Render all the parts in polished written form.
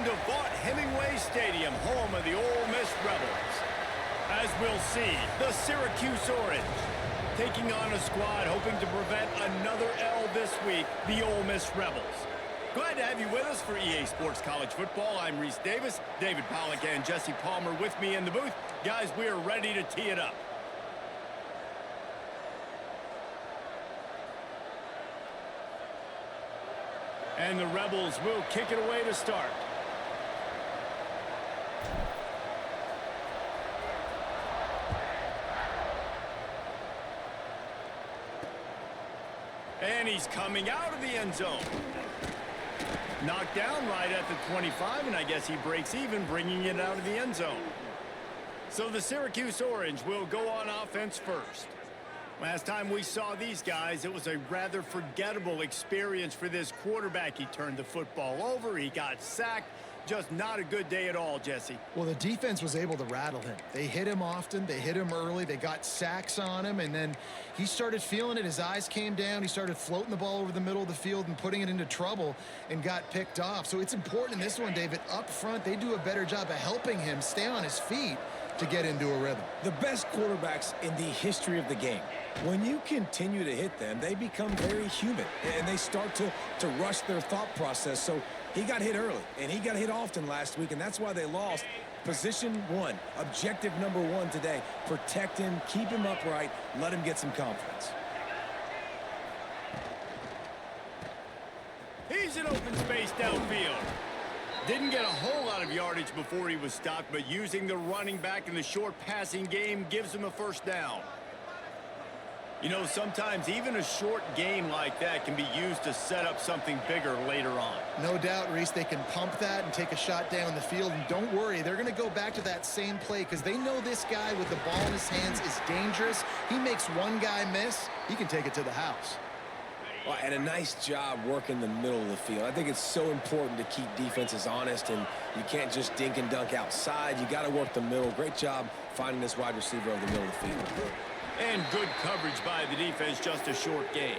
Welcome to Vaught-Hemingway Stadium, home of the Ole Miss Rebels. As we'll see, the Syracuse Orange taking on a squad hoping to prevent another L this week, the Ole Miss Rebels. Glad to have you with us for EA Sports College Football. I'm Reese Davis, David Pollack and Jesse Palmer with me in the booth. Guys, we are ready to tee it up. And the Rebels will kick it away to start. And he's coming out of the end zone. Knocked down right at the 25, and I guess he breaks even, bringing it out of the end zone. So the Syracuse Orange will go on offense first. Last time we saw these guys, it was a rather forgettable experience for this quarterback. He turned the football over, he got sacked. Just not a good day at all, Jesse. Well, the defense was able to rattle him. They hit him often, they hit him early, they got sacks on him, and then he started feeling it. His eyes came down, he started floating the ball over the middle of the field and putting it into trouble and got picked off. So it's important in this one, David, up front, they do a better job of helping him stay on his feet to get into a rhythm. The best quarterbacks in the history of the game, when you continue to hit them, they become very human, and they start to rush their thought process. So he got hit early, and he got hit often last week, and that's why they lost. Position one, objective number one today, protect him, keep him upright, let him get some confidence. He's in open space downfield. Didn't get a whole lot of yardage before he was stopped, but using the running back in the short passing game gives him a first down. You know, sometimes even a short game like that can be used to set up something bigger later on. No doubt, Reese, they can pump that and take a shot down the field. And don't worry, they're going to go back to that same play because they know this guy with the ball in his hands is dangerous. He makes one guy miss, he can take it to the house. Well, and a nice job working the middle of the field. I think it's so important to keep defenses honest, and you can't just dink and dunk outside. You got to work the middle. Great job finding this wide receiver over the middle of the field. And good coverage by the defense, just a short gain.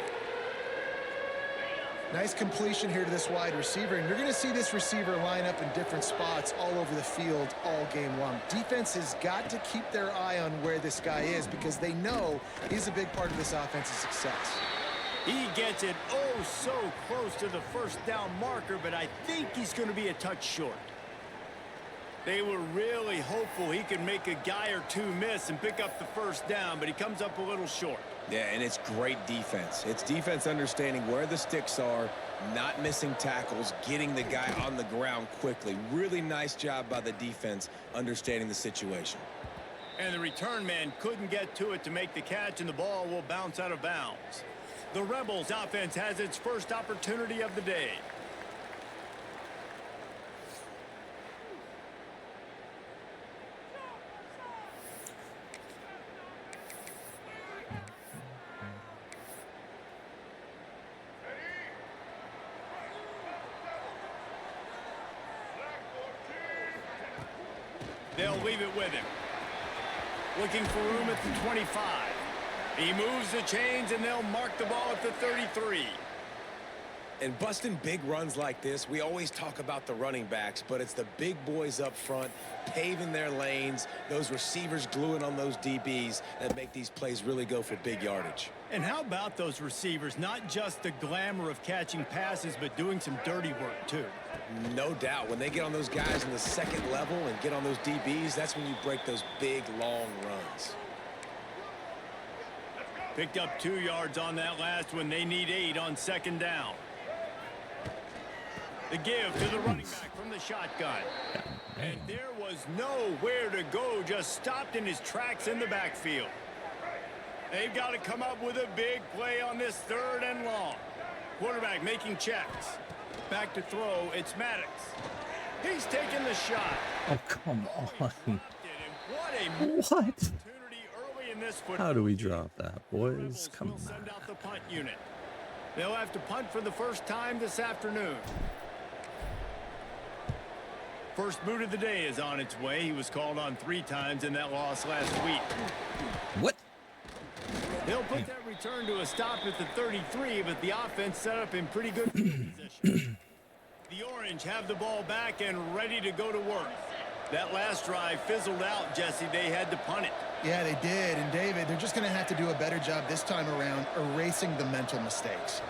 Nice completion here to this wide receiver, and you're going to see this receiver line up in different spots all over the field all game long. Defense has got to keep their eye on where this guy is because they know he's a big part of this offense's success. He gets it oh so close to the first down marker, but I think he's going to be a touch short. They were really hopeful he could make a guy or two miss and pick up the first down, but he comes up a little short. Yeah, and it's great defense. It's defense understanding where the sticks are, not missing tackles, getting the guy on the ground quickly. Really nice job by the defense understanding the situation. And the return man couldn't get to it to make the catch, and the ball will bounce out of bounds. The Rebels offense has its first opportunity of the day. They'll leave it with him. Looking for room at the 25. He moves the chains, and they'll mark the ball at the 33. And busting big runs like this, we always talk about the running backs, but it's the big boys up front, paving their lanes, those receivers gluing on those DBs that make these plays really go for big yardage. And how about those receivers? Not just the glamour of catching passes, but doing some dirty work, too. No doubt. When they get on those guys in the second level and get on those DBs, that's when you break those big, long runs. Picked up 2 yards on that last one. They need 8 on second down. The give to the running back from the shotgun. And there was nowhere to go, just stopped in his tracks in the backfield. They've got to come up with a big play on this 3rd and long. Quarterback making checks. Back to throw, it's Maddox. He's taking the shot. Oh, come on. What? How do we drop that, boys? Come on. Send out the punt unit. They'll have to punt for the first time this afternoon. First boot of the day is on its way. He was called on 3 times in that loss last week. What? They'll put that return to a stop at the 33, but the offense set up in pretty good position. The Orange have the ball back and ready to go to work. That last drive fizzled out, Jesse. They had to punt it. Yeah, they did. And, David, they're just going to have to do a better job this time around erasing the mental mistakes.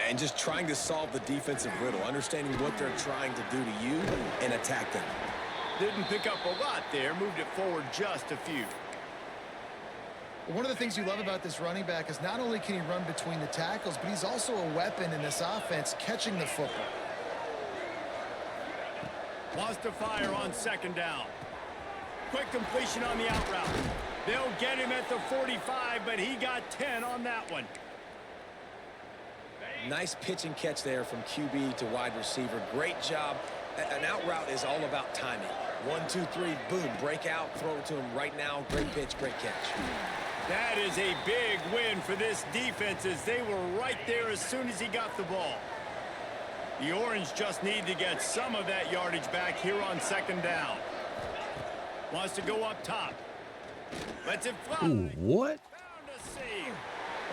And just trying to solve the defensive riddle, understanding what they're trying to do to you and attack them. Didn't pick up a lot there, moved it forward just a few. One of the things you love about this running back is not only can he run between the tackles, but he's also a weapon in this offense catching the football. Wants to fire on second down. Quick completion on the out route. They'll get him at the 45, but he got 10 on that one. Nice pitch and catch there from QB to wide receiver. Great job. An out route is all about timing. 1, 2, 3, boom, break out, throw it to him right now. Great pitch, great catch. That is a big win for this defense as they were right there as soon as he got the ball. The Orange just need to get some of that yardage back here on second down. Wants to go up top. Lets it fly. Ooh, what? Found a seam.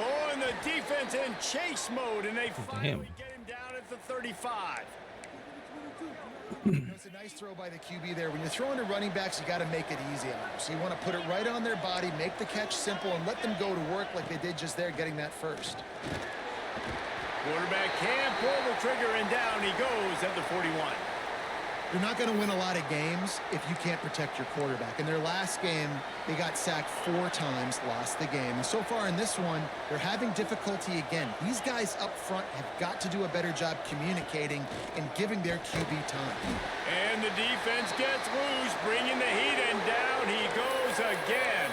Oh, and the defense in chase mode, and they finally get him down at the 35. It's a nice throw by the QB there. When you're throwing to running backs, you got to make it easy on them. So you want to put it right on their body, make the catch simple, and let them go to work like they did just there, getting that first. Quarterback can pull the trigger, and down he goes at the 41. You're not going to win a lot of games if you can't protect your quarterback. In their last game, they got sacked 4 times, lost the game. And so far in this one, they're having difficulty again. These guys up front have got to do a better job communicating and giving their QB time. And the defense gets loose, bringing the heat, and down he goes again.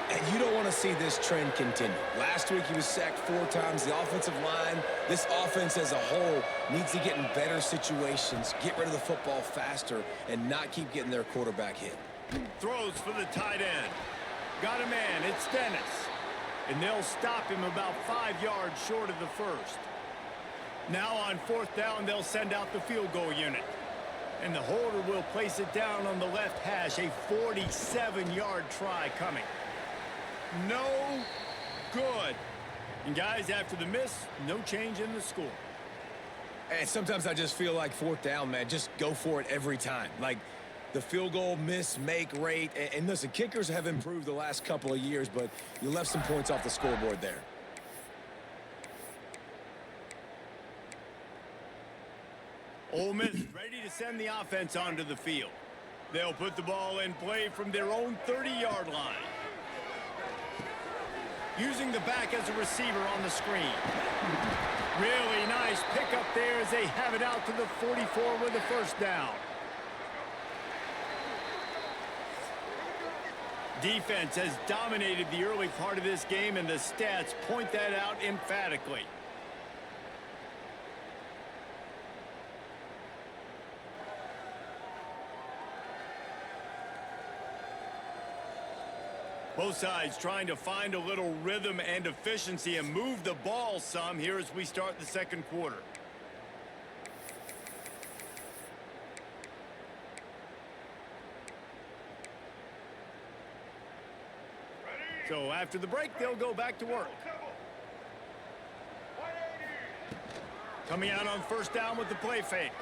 And you don't want to see this trend continue. Last week he was sacked 4 times. The offensive line, this offense as a whole, needs to get in better situations, get rid of the football faster, and not keep getting their quarterback hit. Throws for the tight end. Got a man, it's Dennis. And they'll stop him about 5 yards short of the first. Now on 4th down, they'll send out the field goal unit. And the holder will place it down on the left hash, a 47-yard try coming. No good. And guys, after the miss, no change in the score. And sometimes I just feel like 4th down, man, just go for it every time. Like the field goal miss, make rate. And listen, kickers have improved the last couple of years, but you left some points off the scoreboard there. Ole Miss ready to send the offense onto the field. They'll put the ball in play from their own 30-yard line. Using the back as a receiver on the screen. Really nice pickup there as they have it out to the 44 with a first down. Defense has dominated the early part of this game, and the stats point that out emphatically. Both sides trying to find a little rhythm and efficiency and move the ball some here as we start the second quarter. So after the break, they'll go back to work. Coming out on 1st down with the play fake.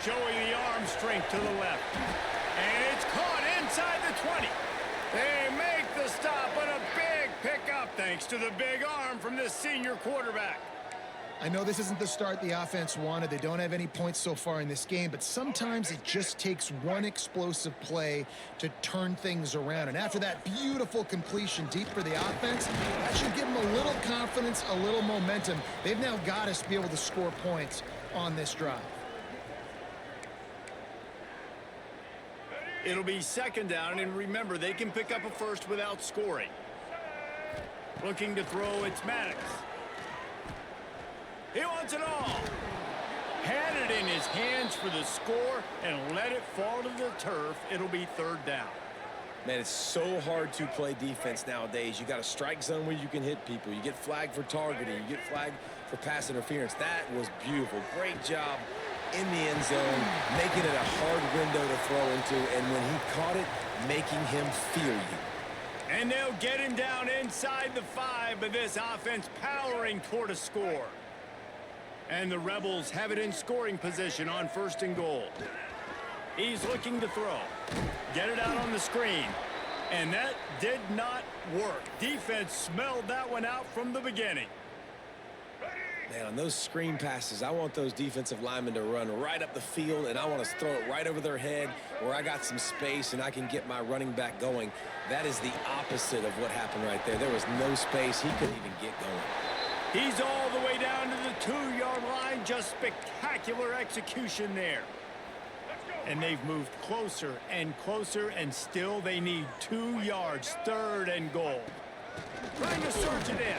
Showing the arm strength to the left. And it's caught inside the 20. They make the stop, but a big pickup thanks to the big arm from this senior quarterback. I know this isn't the start the offense wanted. They don't have any points so far in this game, but sometimes it just takes one explosive play to turn things around. And after that beautiful completion deep for the offense, that should give them a little confidence, a little momentum. They've now got us to be able to score points on this drive. It'll be 2nd down, and remember, they can pick up a first without scoring. Looking to throw, it's Maddox. He wants it all. Had it in his hands for the score and let it fall to the turf. It'll be 3rd down. Man, it's so hard to play defense nowadays. You got a strike zone where you can hit people. You get flagged for targeting. You get flagged for pass interference. That was beautiful. Great job in the end zone, making it a hard window to throw into, and when he caught it, making him feel you. And they'll get him down inside the 5, but this offense powering toward a score. And the Rebels have it in scoring position on 1st and goal. He's looking to throw. Get it out on the screen. And that did not work. Defense smelled that one out from the beginning. Man, on those screen passes, I want those defensive linemen to run right up the field, and I want to throw it right over their head where I got some space and I can get my running back going. That is the opposite of what happened right there. There was no space. He couldn't even get going. He's all the way down to the 2-yard line. Just spectacular execution there. And they've moved closer and closer, and still they need 2 yards, 3rd and goal. Trying to search it in.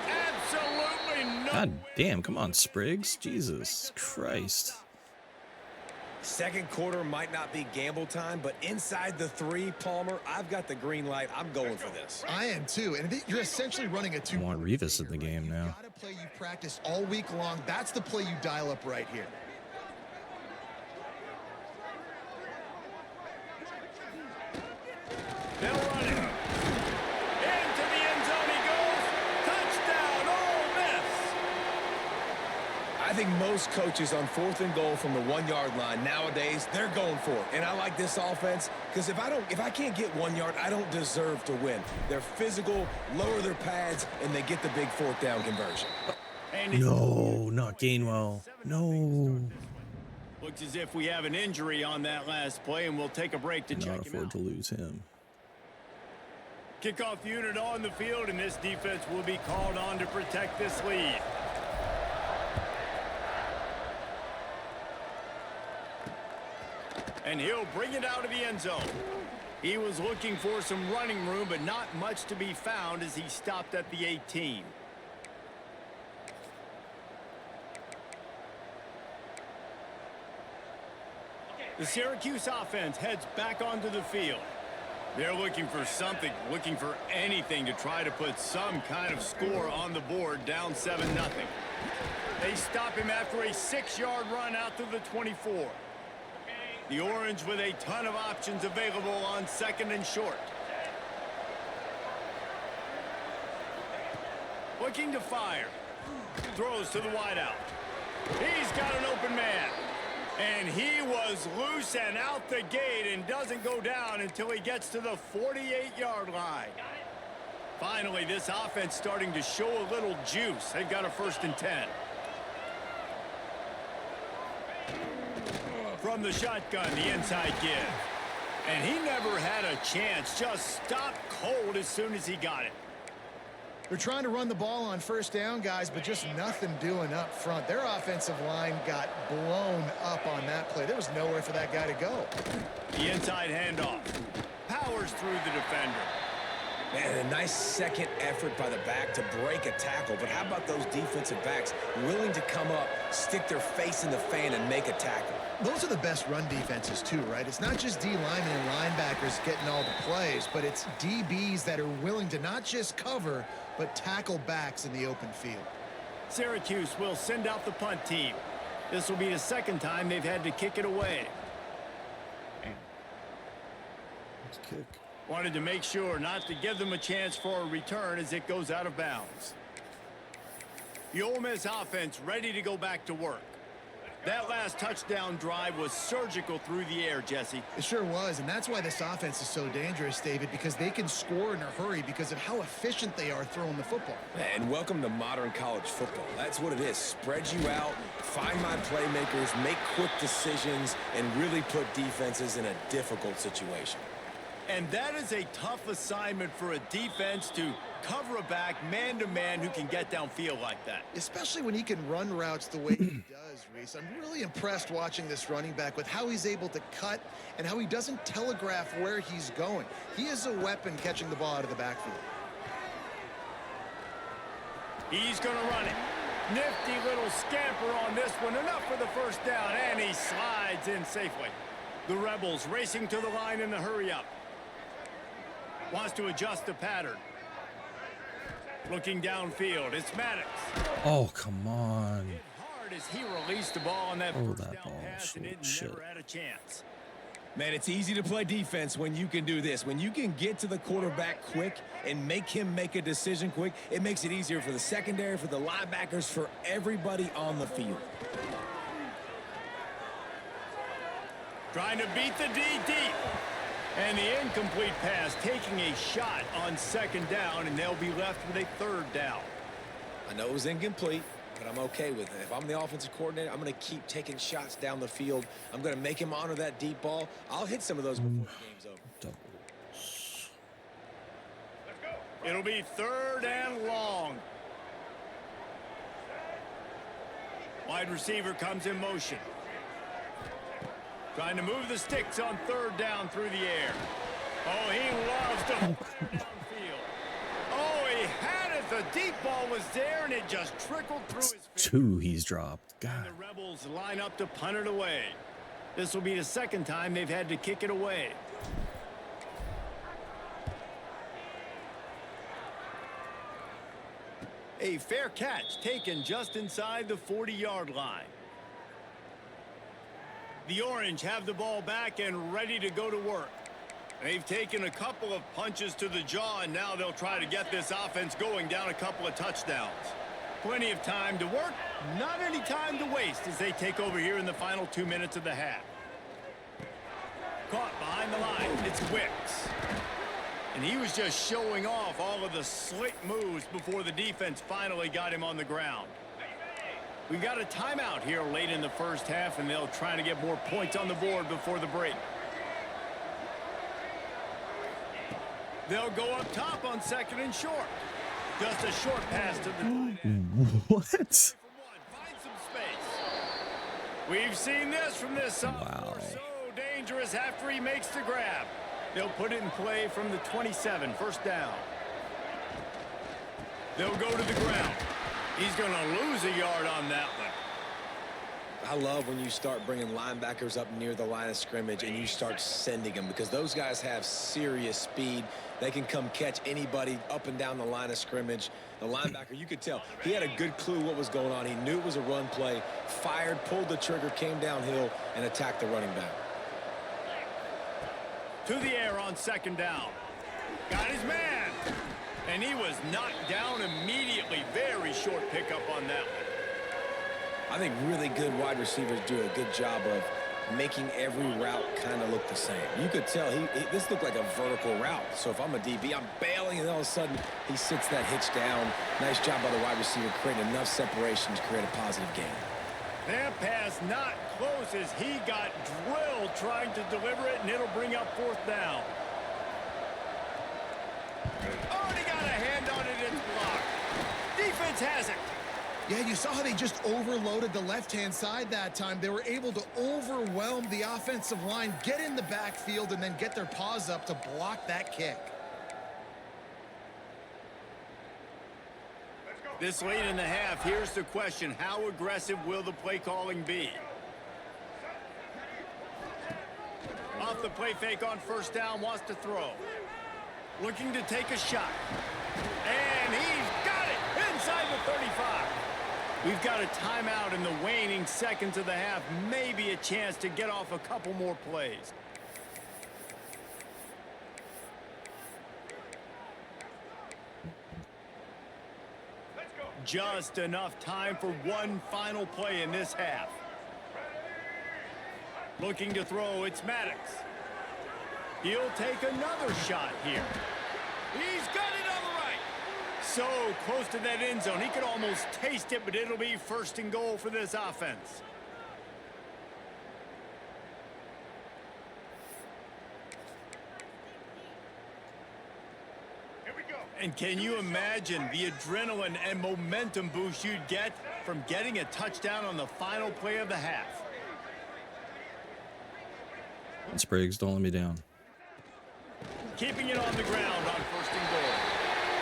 Absolutely no. God damn, come on, Spriggs. Jesus Christ. Second quarter might not be gamble time, but inside the 3, Palmer, I've got the green light. I'm going for this. I am too. And you're essentially running a 2. I want Revis in the game now. You got to play you practice all week long. That's the play you dial up right here. They'll run it. Into the end zone he goes. Touchdown, Ole Miss. I think most coaches on 4th and goal from the 1-yard line nowadays, they're going for it. And I like this offense because if I can't get 1 yard, I don't deserve to win. They're physical, lower their pads, and they get the big 4th down conversion. No, not Gainwell. No. Looks as if we have an injury on that last play, and we'll take a break to check Cannot him afford out. to lose him. Kickoff unit on the field, and this defense will be called on to protect this lead. And he'll bring it out of the end zone. He was looking for some running room, but not much to be found as he stopped at the 18. The Syracuse offense heads back onto the field. They're looking for something, looking for anything to try to put some kind of score on the board, down 7-0. They stop him after a 6-yard run out to the 24. The Orange with a ton of options available on 2nd and short. Looking to fire. Throws to the wideout. He's got an open man. And he was loose and out the gate and doesn't go down until he gets to the 48-yard line. Finally, this offense starting to show a little juice. They've got a 1st and 10. From the shotgun, the inside give. And he never had a chance. Just stopped cold as soon as he got it. They're trying to run the ball on 1st down, guys, but just nothing doing up front. Their offensive line got blown up on that play. There was nowhere for that guy to go. The inside handoff. Powers through the defender. Man, a nice second effort by the back to break a tackle. But how about those defensive backs willing to come up, stick their face in the fan, and make a tackle? Those are the best run defenses, too, right? It's not just D linemen and linebackers getting all the plays, but it's DBs that are willing to not just cover, but tackle backs in the open field. Syracuse will send out the punt team. This will be the 2nd time they've had to kick it away. Let's kick. Wanted to make sure not to give them a chance for a return as it goes out of bounds. The Ole Miss offense ready to go back to work. That last touchdown drive was surgical through the air, Jesse. It sure was, and that's why this offense is so dangerous, David, because they can score in a hurry because of how efficient they are throwing the football. And welcome to modern college football. That's what it is. Spread you out, find my playmakers, make quick decisions, and really put defenses in a difficult situation. And that is a tough assignment for a defense to cover a back man-to-man who can get downfield like that. Especially when he can run routes the way he does, Reese. I'm really impressed watching this running back with how he's able to cut and how he doesn't telegraph where he's going. He is a weapon catching the ball out of the backfield. He's going to run it. Nifty little scamper on this one. Enough for the 1st down, and he slides in safely. The Rebels racing to the line in the hurry-up. Wants to adjust the pattern. Looking downfield, it's Maddox. Oh, come on. Hit hard as he released the ball on that Oh, first that down ball. pass, and it Shit. never had a chance. Man, it's easy to play defense when you can do this. When you can get to the quarterback quick and make him make a decision quick, it makes it easier for the secondary, for the linebackers, for everybody on the field. Trying to beat the D deep. And the incomplete pass taking a shot on second down, and they'll be left with a third down. I know it was incomplete, but I'm okay with it. If I'm the offensive coordinator, I'm going to keep taking shots down the field. I'm going to make him honor that deep ball. I'll hit some of those before the game's over. It'll be third and long. Wide receiver comes in motion. Trying to move the sticks on third down through the air. Oh, he loves to fire downfield. Oh, he had it. The deep ball was there, and it just trickled through his fingers. 2 he's dropped. God. And the Rebels line up to punt it away. This will be the second time they've had to kick it away. A fair catch taken just inside the 40-yard line. The Orange have the ball back and ready to go to work. They've taken a couple of punches to the jaw, and now they'll try to get this offense going down a couple of touchdowns. Plenty of time to work, not any time to waste as they take over here in the final 2 minutes of the half. Caught behind the line, it's Wicks. And he was just showing off all of the slick moves before the defense finally got him on the ground. We've got a timeout here late in the first half, and they'll try to get more points on the board before the break. They'll go up top on second and short. Just a short pass to the tight end. What? Find some space. We've seen this from this sophomore. Wow. So dangerous after he makes the grab. They'll put it in play from the 27, first down. They'll go to the ground. He's going to lose a yard on that one. I love when you start bringing linebackers up near the line of scrimmage and you start sending them, because those guys have serious speed. They can come catch anybody up and down the line of scrimmage. The linebacker, you could tell, he had a good clue what was going on. He knew it was a run play, fired, pulled the trigger, came downhill, and attacked the running back. To the air on second down. Got his man. And he was knocked down immediately. Very short pickup on that one. I think really good wide receivers do a good job of making every route kind of look the same. You could tell this looked like a vertical route. So if I'm a DB, I'm bailing, and all of a sudden he sits that hitch down. Nice job by the wide receiver creating enough separation to create a positive gain. That pass not close as he got drilled trying to deliver it, and it'll bring up fourth down. Already got a hand on it, it's blocked. Defense has it. Yeah, you saw how they just overloaded the left-hand side that time. They were able to overwhelm the offensive line, get in the backfield, and then get their paws up to block that kick. This late in the half, here's the question. How aggressive will the play calling be? Off the play fake on first down, wants to throw. Looking to take a shot. And he's got it inside the 35. We've got a timeout in the waning seconds of the half. Maybe a chance to get off a couple more plays. Just enough time for one final play in this half. Looking to throw, it's Maddox. He'll take another shot here. He's got it on the right. So close to that end zone. He could almost taste it, but it'll be first and goal for this offense. And can you imagine the adrenaline and momentum boost you'd get from getting a touchdown on the final play of the half? Spriggs, don't let me down. Keeping it on the ground on first and goal.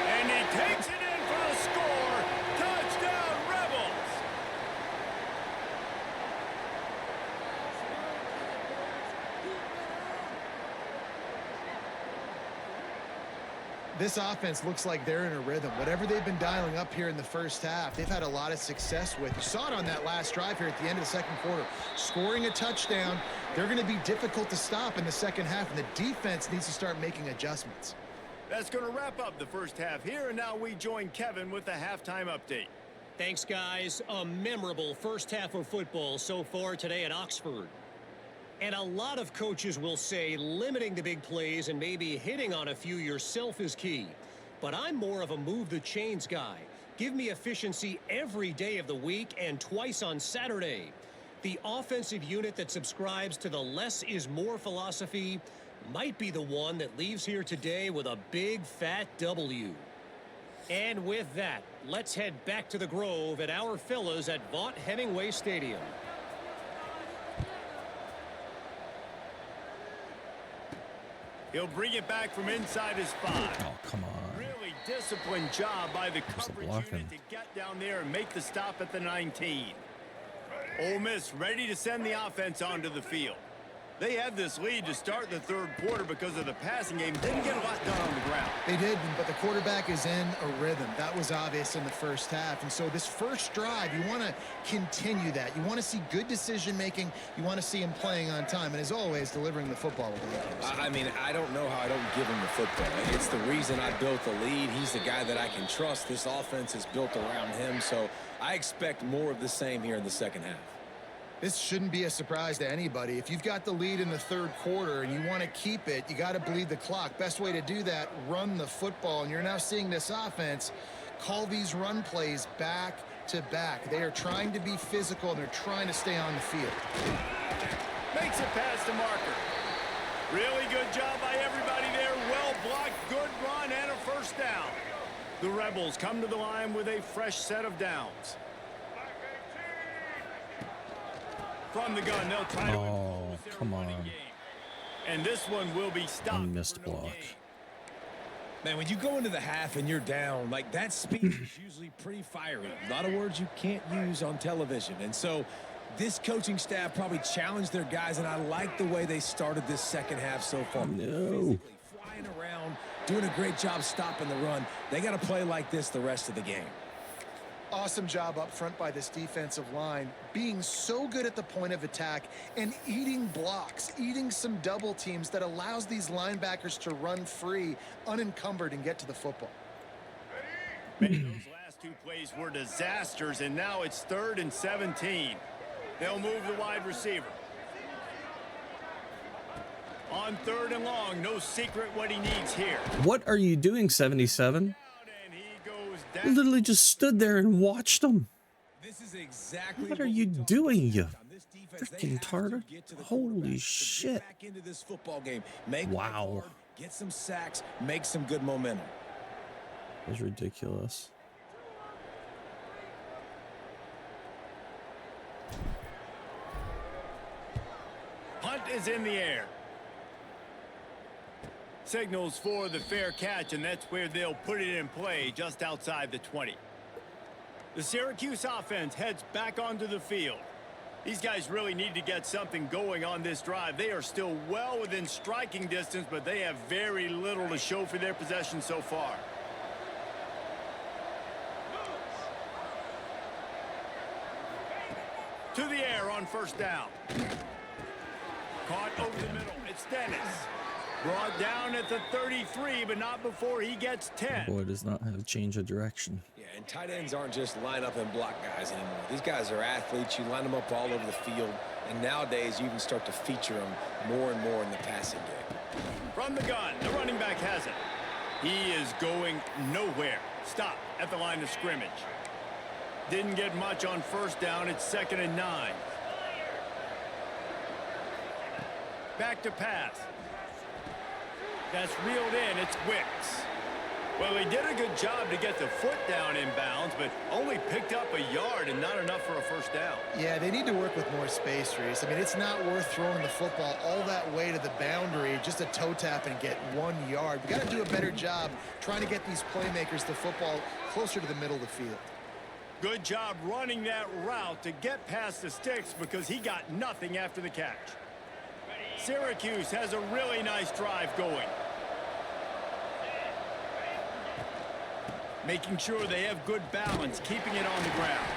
And he takes it in for the score. Touchdown, Rebels! This offense looks like they're in a rhythm. Whatever they've been dialing up here in the first half, they've had a lot of success with. You saw it on that last drive here at the end of the second quarter. Scoring a touchdown, they're going to be difficult to stop in the second half, and the defense needs to start making adjustments. That's going to wrap up the first half here, and now we join Kevin with the halftime update. Thanks, guys. A memorable first half of football so far today at Oxford. And a lot of coaches will say limiting the big plays and maybe hitting on a few yourself is key. But I'm more of a move the chains guy. Give me efficiency every day of the week and twice on Saturday. The offensive unit that subscribes to the less is more philosophy might be the one that leaves here today with a big fat W. And with that, let's head back to the Grove at our fellas at Vaught Hemingway Stadium. He'll bring it back from inside his 5. Oh, come on. Really disciplined job by the Just coverage blocking. unit to get down there and make the stop at the 19. Ole Miss ready to send the offense onto the field. They had this lead to start the third quarter because of the passing game. Didn't get a lot done on the ground. They did, but the quarterback is in a rhythm. That was obvious in the first half. And so this first drive, you want to continue that. You want to see good decision-making. You want to see him playing on time. And as always, delivering the football with the Lakers. I mean, I don't know how I don't give him the football. It's the reason I built the lead. He's the guy that I can trust. This offense is built around him. So I expect more of the same here in the second half. This shouldn't be a surprise to anybody. If you've got the lead in the third quarter and you want to keep it, you got to bleed the clock. Best way to do that, run the football. And you're now seeing this offense call these run plays back to back. They are trying to be physical, and they're trying to stay on the field. Makes it past the marker. Really good job by everybody there. Well blocked, good run, and a first down. The Rebels come to the line with a fresh set of downs. From the gun, they'll try to Oh, come on. And this one will be stopped. Missed block. Man, when you go into the half and you're down, like that speech is usually pretty fiery. A lot of words you can't use on television. And so this coaching staff probably challenged their guys, and I like the way they started this second half so far. No. Physically flying around, doing a great job stopping the run. They got to play like this the rest of the game. Awesome job up front by this defensive line, being so good at the point of attack and eating blocks, eating some double teams that allows these linebackers to run free, unencumbered, and get to the football. Those last two plays were disasters, and now it's 3rd and 17. They'll move the wide receiver. On 3rd and long, no secret what he needs here. What are you doing, 77? And he goes I down. literally just stood there and watched them. This is exactly What are we you talked doing, you about. On this defense, they freaking have to tartar? get to the Holy quarterback to shit. get back into this football game. Make life Wow. hard, get some sacks, make some good momentum. That was ridiculous. Punt is in the air. Signals for the fair catch, and that's where they'll put it in play, just outside the 20. The Syracuse offense heads back onto the field. These guys really need to get something going on this drive. They are still well within striking distance, but they have very little to show for their possession so far. To the air on first down. Caught over the middle. It's Dennis. Brought down at the 33, but not before he gets 10. Boy, does not have a change of direction. Yeah, and tight ends aren't just line up and block guys anymore. These guys are athletes. You line them up all over the field. And nowadays, you even start to feature them more and more in the passing game. From the gun, the running back has it. He is going nowhere. Stop at the line of scrimmage. Didn't get much on first down. It's 2nd and 9. Back to pass. That's reeled in. It's Wicks. Well, he did a good job to get the foot down in bounds, but only picked up a yard and not enough for a first down. Yeah, they need to work with more space, Reese. I mean, it's not worth throwing the football all that way to the boundary, just a toe tap and get 1 yard. We got to do a better job trying to get these playmakers the football closer to the middle of the field. Good job running that route to get past the sticks because he got nothing after the catch. Syracuse has a really nice drive going. making sure they have good balance, keeping it on the ground.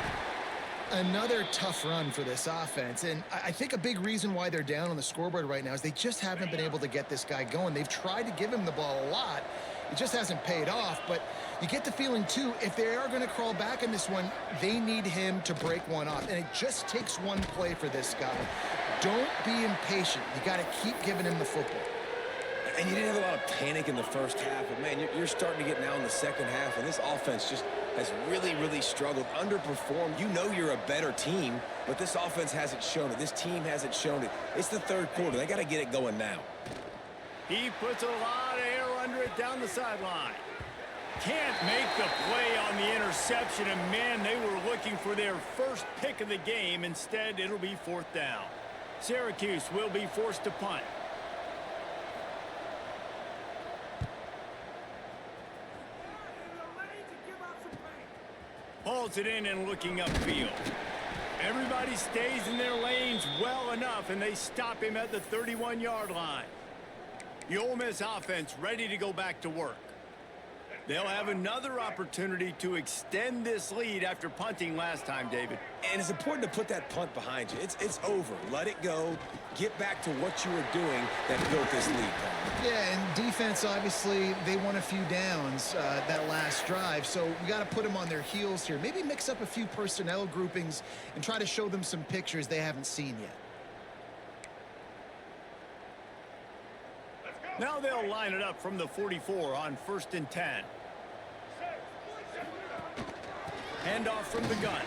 Another tough run for this offense, and I think a big reason why they're down on the scoreboard right now is they just haven't been able to get this guy going. They've tried to give him the ball a lot. It just hasn't paid off, but you get the feeling, too, if they are going to crawl back in this one, they need him to break one off, and it just takes one play for this guy. Don't be impatient. You got to keep giving him the football. And you didn't have a lot of panic in the first half, but, man, you're starting to get now in the second half, and this offense just has really, really struggled, underperformed. You know you're a better team, but this offense hasn't shown it. This team hasn't shown it. It's the third quarter. They got to get it going now. He puts a lot of air under it down the sideline. Can't make the play on the interception, and, man, they were looking for their first pick of the game. Instead, it'll be fourth down. Syracuse will be forced to punt. Hauls it in and looking upfield. Everybody stays in their lanes well enough, and they stop him at the 31-yard line. The Ole Miss offense ready to go back to work. They'll have another opportunity to extend this lead after punting last time, David. And it's important to put that punt behind you. It's over. Let it go. Get back to what you were doing that built this lead. Yeah, and defense, obviously, they won a few downs that last drive, so we got to put them on their heels here. Maybe mix up a few personnel groupings and try to show them some pictures they haven't seen yet. Now they'll line it up from the 44 on 1st and 10. Handoff from the gun.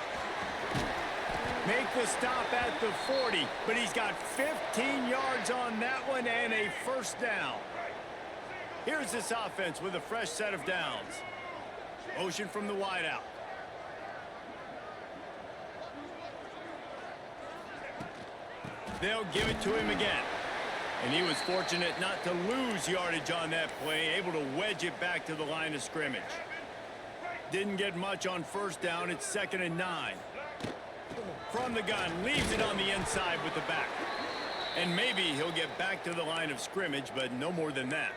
Make the stop at the 40, but he's got 15 yards on that one and a first down. Here's this offense with a fresh set of downs. Motion from the wideout. They'll give it to him again. And he was fortunate not to lose yardage on that play, able to wedge it back to the line of scrimmage. Didn't get much on first down. It's 2nd and 9. From the gun, leaves it on the inside with the back. And maybe he'll get back to the line of scrimmage, but no more than that.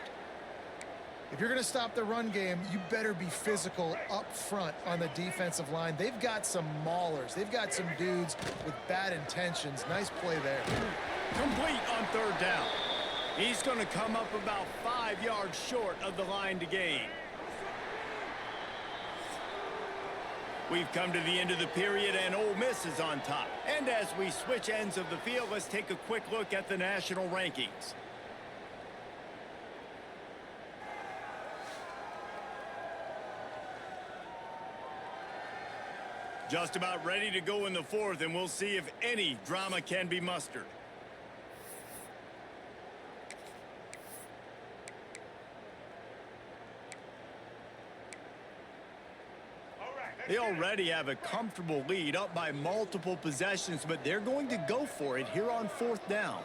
If you're going to stop the run game, you better be physical up front on the defensive line. They've got some maulers. They've got some dudes with bad intentions. Nice play there. Complete on 3rd down. He's going to come up about 5 yards short of the line to gain. We've come to the end of the period, and Ole Miss is on top. And as we switch ends of the field, let's take a quick look at the national rankings. Just about ready to go in the 4th, and we'll see if any drama can be mustered. They already have a comfortable lead, up by multiple possessions, but they're going to go for it here on 4th down.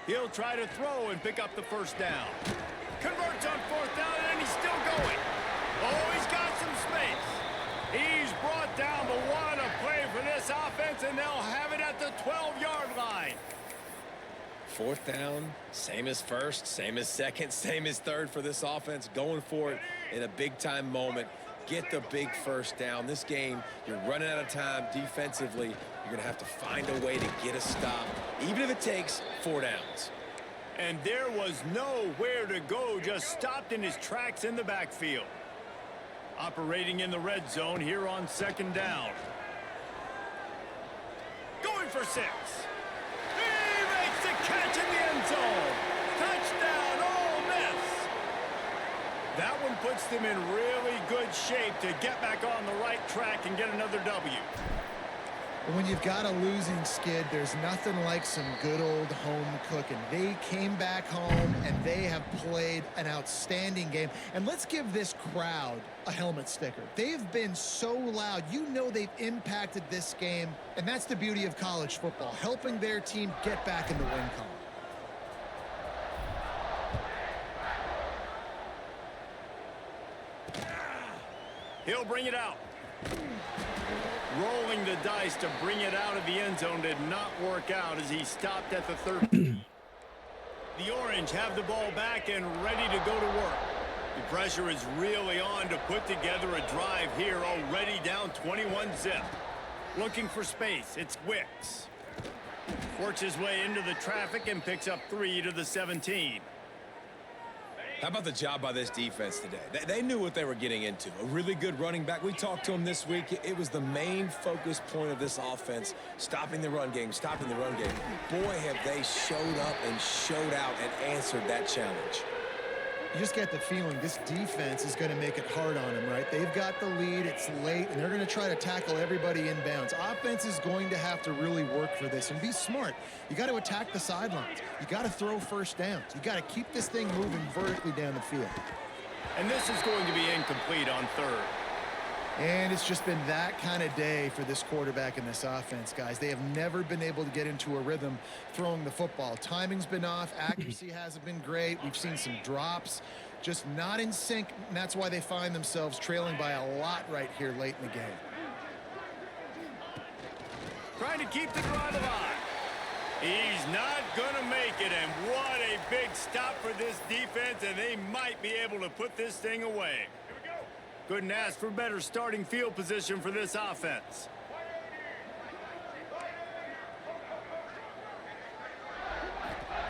He'll try to throw and pick up the first down. Converts on 4th down, and he's still going. Oh, he's got some space. He's brought down the one, a play for this offense, and they'll have it at the 12-yard line. 4th down, same as 1st, same as 2nd, same as 3rd for this offense. Going for it in a big-time moment. Get the big first down. This game, you're running out of time defensively. You're going to have to find a way to get a stop, even if it takes 4 downs. And there was nowhere to go, just stopped in his tracks in the backfield. Operating in the red zone here on 2nd down. Going for 6. Catch in the end zone. Touchdown, Ole Miss. That one puts them in really good shape to get back on the right track and get another W. When you've got a losing skid, there's nothing like some good old home cooking. They came back home, and they have played an outstanding game. And let's give this crowd a helmet sticker. They've been so loud. You know they've impacted this game, and that's the beauty of college football, helping their team get back in the win column. He'll bring it out. Rolling the dice to bring it out of the end zone did not work out as he stopped at the 30. The Orange have the ball back and ready to go to work. The pressure is really on to put together a drive here, already down 21-zip. Looking for space, it's Wicks. Works his way into the traffic and picks up 3 to the 17. How about the job by this defense today? They knew what they were getting into. A really good running back. We talked to him this week. It was the main focus point of this offense, stopping the run game, stopping the run game. Boy, have they showed up and showed out and answered that challenge. You just get the feeling this defense is going to make it hard on them, right? They've got the lead, it's late, and they're going to try to tackle everybody inbounds. Offense is going to have to really work for this and be smart. You got to attack the sidelines. You got to throw first downs. You got to keep this thing moving vertically down the field. And this is going to be incomplete on third. And it's just been that kind of day for this quarterback and this offense, guys. They have never been able to get into a rhythm throwing the football. Timing's been off. Accuracy hasn't been great. We've seen some drops, just not in sync, and that's why they find themselves trailing by a lot right here late in the game. Trying to keep the drive alive. He's not going to make it, and what a big stop for this defense, and they might be able to put this thing away. Couldn't ask for better starting field position for this offense.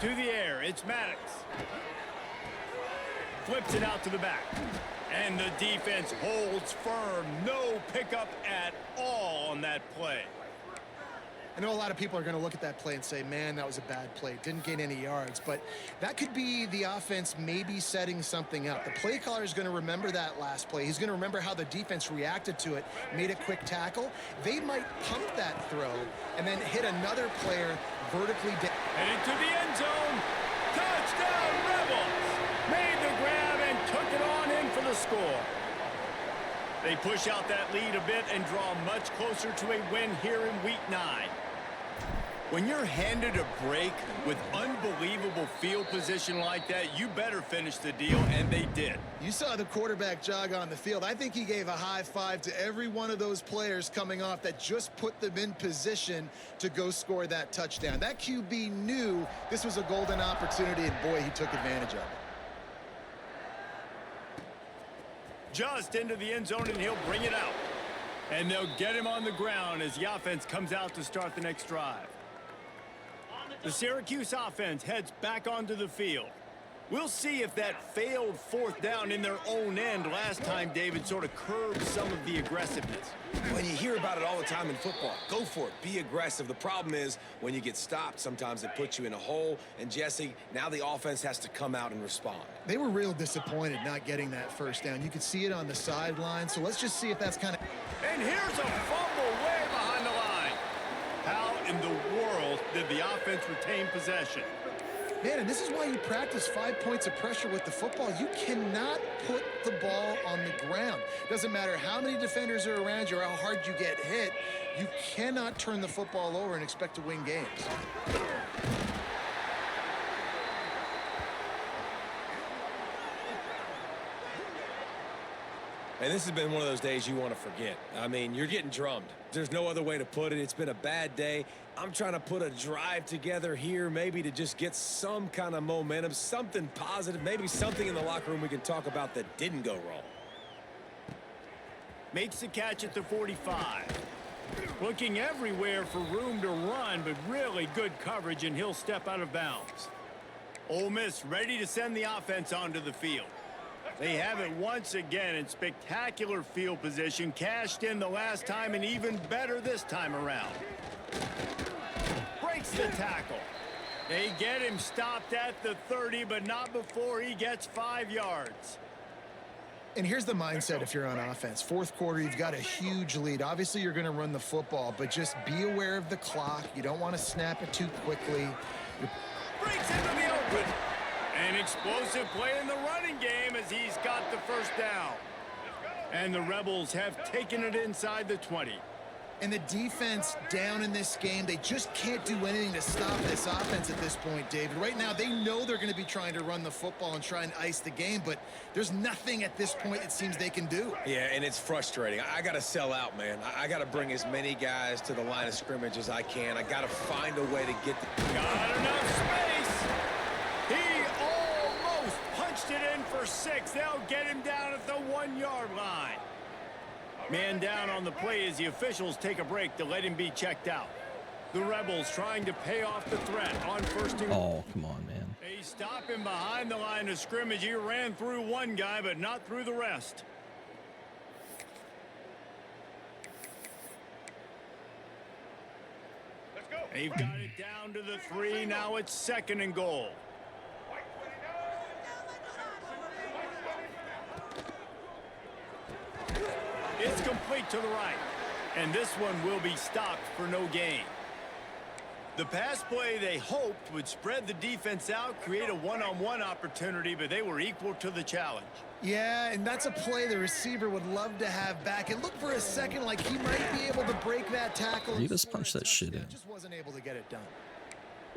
To the air, it's Maddox. Flips it out to the back. And the defense holds firm. No pickup at all on that play. I know a lot of people are going to look at that play and say, man, that was a bad play. Didn't gain any yards. But that could be the offense maybe setting something up. The play caller is going to remember that last play. He's going to remember how the defense reacted to it, made a quick tackle. They might pump that throw and then hit another player vertically down. And into the end zone. Touchdown, Rebels! Made the grab and took it on in for the score. They push out that lead a bit and draw much closer to a win here in Week 9. When you're handed a break with unbelievable field position like that, you better finish the deal, and they did. You saw the quarterback jog on the field. I think he gave a high five to every one of those players coming off that just put them in position to go score that touchdown. That QB knew this was a golden opportunity, and boy, he took advantage of it. Just into the end zone, and he'll bring it out. And they'll get him on the ground as the offense comes out to start the next drive. The Syracuse offense heads back onto the field. We'll see if that failed fourth down in their own end last time, David, sort of curbed some of the aggressiveness. When you hear about it all the time in football, go for it. Be aggressive. The problem is when you get stopped, sometimes it puts you in a hole. And, Jesse, now the offense has to come out and respond. They were real disappointed not getting that first down. You could see it on the sideline. So let's just see if that's kind of... And here's a fumble way behind the line. How in the world did the offense retain possession? Man, and this is why you practice 5 points of pressure with the football. You cannot put the ball on the ground. Doesn't matter how many defenders are around you or how hard you get hit. You cannot turn the football over and expect to win games. And this has been one of those days you want to forget. I mean, you're getting drummed. There's no other way to put it. It's been a bad day. I'm trying to put a drive together here, maybe to just get some kind of momentum, something positive, maybe something in the locker room we can talk about that didn't go wrong. Makes the catch at the 45. Looking everywhere for room to run, but really good coverage, and he'll step out of bounds. Ole Miss ready to send the offense onto the field. They have it once again in spectacular field position, cashed in the last time and even better this time around. Breaks the tackle. They get him stopped at the 30, but not before he gets 5 yards. And here's the mindset if you're on offense. Fourth quarter, you've got a huge lead. Obviously, you're going to run the football, but just be aware of the clock. You don't want to snap it too quickly. Breaks into the open. An explosive play in the running game as he's got the first down. And the Rebels have taken it inside the 20. And the defense down in this game, they just can't do anything to stop this offense at this point, David. Right now, they know they're going to be trying to run the football and try and ice the game, but there's nothing at this point it seems they can do. Yeah, and it's frustrating. I got to sell out, man. I got to bring as many guys to the line of scrimmage as I can. I got to find a way to get the... Got enough space. He almost punched it in for 6. They'll get him down at the 1-yard line. Man down on the play as the officials take a break to let him be checked out. The Rebels trying to pay off the threat on 1st and Oh, come on, man. They stop him behind the line of scrimmage. He ran through one guy, but not through the rest. Let's go. They've got it down to the 3. Now it's 2nd and goal. It's complete to the right. And this one will be stopped for no gain. The pass play they hoped would spread the defense out, create a one-on-one opportunity, but they were equal to the challenge. Yeah, and that's a play the receiver would love to have back. It looked for a second like he might be able to break that tackle. You just punch that shit in. Just wasn't able to get it done.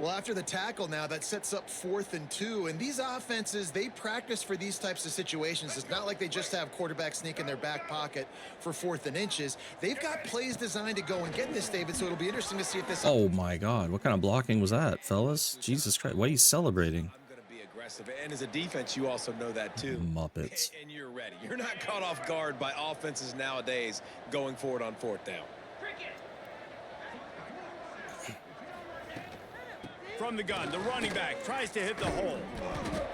Well, after the tackle now, that sets up 4th and 2. And these offenses, they practice for these types of situations. It's not like they just have quarterback sneak in their back pocket for 4th and inches. They've got plays designed to go and get this, David, so it'll be interesting to see if this... Oh, my God. What kind of blocking was that, fellas? Jesus Christ. Why are you celebrating? I'm going to be aggressive. And as a defense, you also know that, too. Muppets. And you're ready. You're not caught off guard by offenses nowadays going forward on 4th down. From the gun, the running back tries to hit the hole.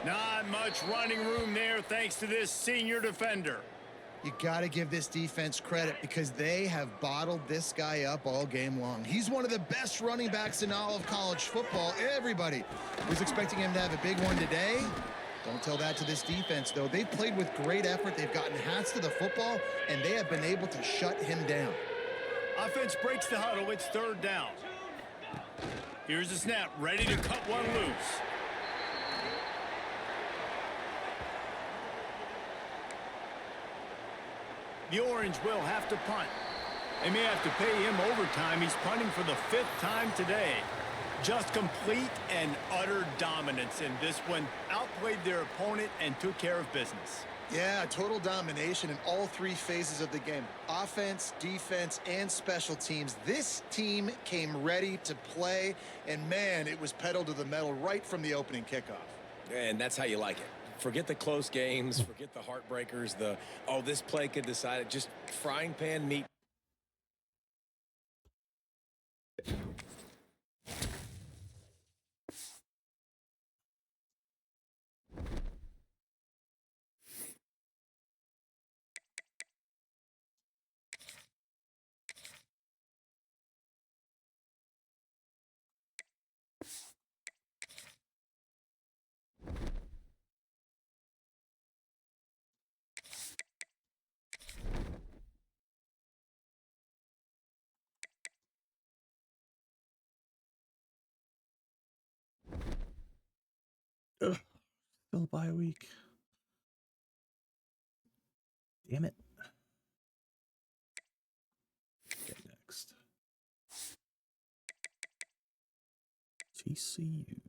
Not much running room there thanks to this senior defender. You got to give this defense credit because they have bottled this guy up all game long. He's one of the best running backs in all of college football. Everybody was expecting him to have a big one today. Don't tell that to this defense, though. They've played with great effort. They've gotten hats to the football, and they have been able to shut him down. Offense breaks the huddle. It's 3rd down. Here's the snap, ready to cut one loose. The Orange will have to punt. They may have to pay him overtime. He's punting for the 5th time today. Just complete and utter dominance in this one. Outplayed their opponent and took care of business. Yeah, total domination in all 3 phases of the game. Offense, defense, and special teams. This team came ready to play, and man, it was pedal to the metal right from the opening kickoff. And that's how you like it. Forget the close games, forget the heartbreakers, this play could decide it. Just frying pan meat. Ugh. Still by a week. Damn it. Okay, next. TCU.